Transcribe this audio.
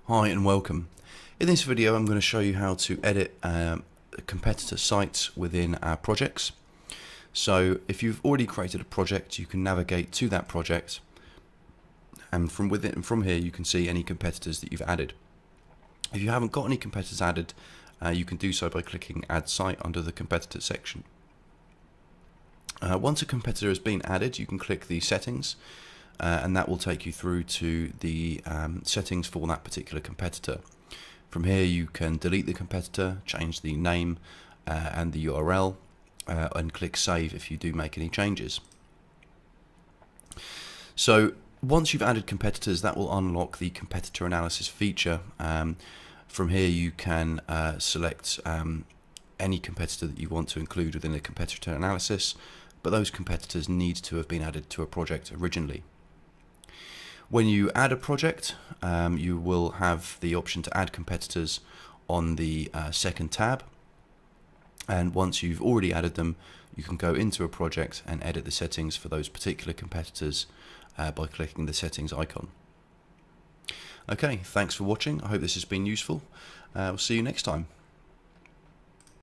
Hi and welcome. In this video I'm going to show you how to edit competitor sites within our projects. So if you've already created a project, you can navigate to that project, and from here you can see any competitors that you've added. If you haven't got any competitors added, you can do so by clicking Add Site under the competitor section. Once a competitor has been added, you can click the settings, and that will take you through to the settings for that particular competitor. From here you can delete the competitor, change the name and the URL, and click Save if you do make any changes. So once you've added competitors, that will unlock the competitor analysis feature. From here you can select any competitor that you want to include within the competitor analysis, but those competitors need to have been added to a project originally. When you add a project, you will have the option to add competitors on the second tab, and once you've already added them, you can go into a project and edit the settings for those particular competitors by clicking the settings icon. Okay, thanks for watching. I hope this has been useful. We'll see you next time.